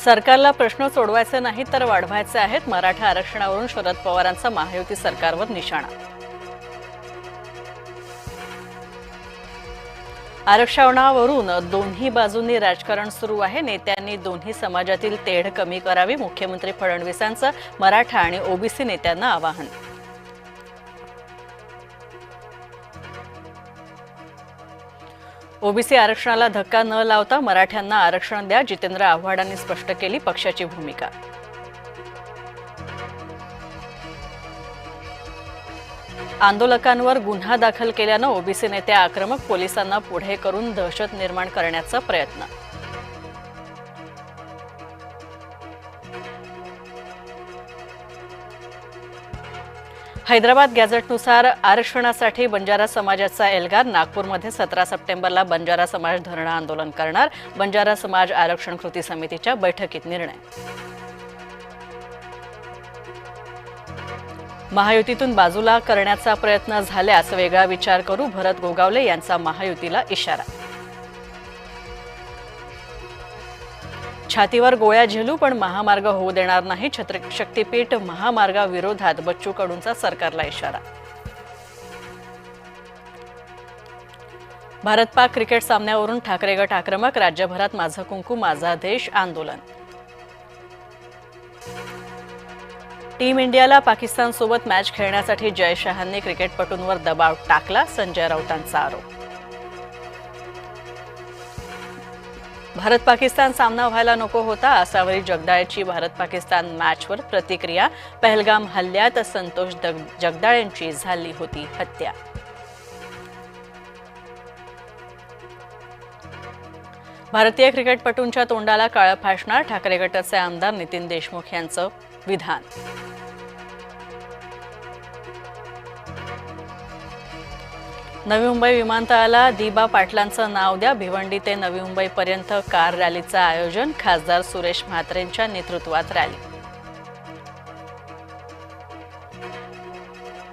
सरकारला प्रश्न सोडवायचे नाही तर वाढवायचे आहेत. मराठा आरक्षणावरून शरद पवारांचा महायुती सरकारवर निशाणा. आरक्षणावरून दोन्ही बाजूंनी राजकारण सुरू आहे. नेत्यांनी दोन्ही समाजातील तेढ कमी करावी. मुख्यमंत्री फडणवीसांचं मराठा आणि ओबीसी नेत्यांना आवाहन. ओबीसी आरक्षणाला धक्का न लावता मराठ्यांना आरक्षण द्या. जितेंद्र आव्हाडांनी स्पष्ट केली पक्षाची भूमिका. आंदोलकांवर गुन्हा दाखल केल्यानं ओबीसी नेते आक्रमक. पोलिसांना पुढे करून दहशत निर्माण करण्याचा प्रयत्न. हैदराबाद गॅझेटनुसार आरक्षणासाठी बंजारा समाजाचा एल्गार. नागपूरमध्ये 17 सप्टेंबरला बंजारा समाज धरणं आंदोलन करणार. बंजारा समाज आरक्षण कृती समितीच्या बैठकीत निर्णय. महायुतीतून बाजूला करण्याचा प्रयत्न झाल्यास वेगळा विचार करू. भरत गोगावले यांचा महायुतीला इशारा. छातीवर गोळ्या झेलू पण महामार्ग होऊ देणार नाही. शक्तीपीठ महामार्गाविरोधात बच्चू कडूंचा सरकारला इशारा. भारत पाक क्रिकेट सामन्यावरून ठाकरे गट आक्रमक. राज्यभरात माझं कुंकू माझा देश आंदोलन. टीम इंडियाला पाकिस्तानसोबत मॅच खेळण्यासाठी जय शहांनी क्रिकेटपटूंवर दबाव टाकला. संजय राऊतांचा आरोप. भारत पाकिस्तान सामना व्हायला नको होता. आसावरी जगदाळेची भारत पाकिस्तान मॅचवर प्रतिक्रिया. पहलगाम हल्ल्यात संतोष जगदाळेंची झाली होती हत्या. भारतीय क्रिकेटपटूंच्या तोंडाला काळं फासणार. ठाकरे गटाचे आमदार नितीन देशमुख यांचं विधान. नवी मुंबई विमानतळाला दिबा पाटलांचं नाव द्या. भिवंडी ते नवी मुंबईपर्यंत कार रॅलीचं आयोजन. खासदार सुरेश म्हात्रेंच्या नेतृत्वात रॅली.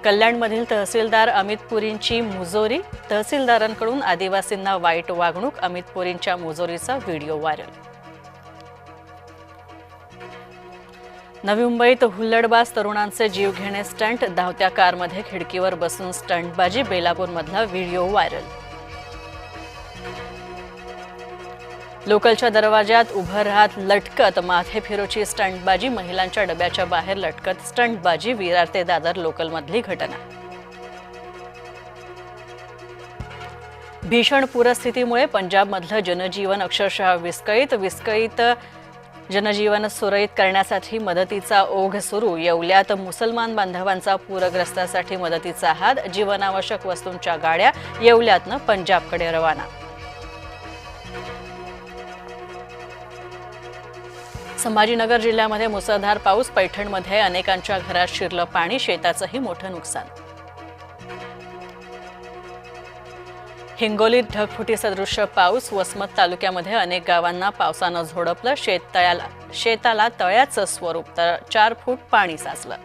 कल्याणमधील तहसीलदार अमित पुरींची मुजोरी. तहसीलदारांकडून आदिवासींना वाईट वागणूक. अमित पुरींच्या मुजोरीचा व्हिडिओ व्हायरल. नवी मुंबईत हुल्लडबाज तरुणांचे जीव घेणे स्टंट. धावत्या कारमध्ये खिडकीवर बसून स्टंटबाजी. बेलापूरमधला व्हिडिओ व्हायरल. लोकलच्या दरवाजात उभं राहत लटकत माथे फिरोची स्टंटबाजी. महिलांच्या डब्याच्या बाहेर लटकत स्टंटबाजी. विरार ते दादर लोकलमधली घटना. भीषण पूरस्थितीमुळे पंजाबमधलं जनजीवन अक्षरशः विस्कळीत. जनजीवन सुरळीत करण्यासाठी मदतीचा ओघ सुरू. येवल्यात मुसलमान बांधवांचा पूरग्रस्तांसाठी मदतीचा हात. जीवनावश्यक वस्तूंच्या गाड्या येवल्यातनं पंजाबकडे रवाना. संभाजीनगर जिल्ह्यामध्ये मुसळधार पाऊस. पैठणमध्ये अनेकांच्या घरात शिरलं पाणी. शेताचंही मोठं नुकसान. हिंगोलीत ढगफुटी सदृश्य पाऊस. वसमत तालुक्यामध्ये अनेक गावांना पावसानं झोडपलं. शेताला तळ्याचं स्वरूप तर 4 फूट पाणी साचलं.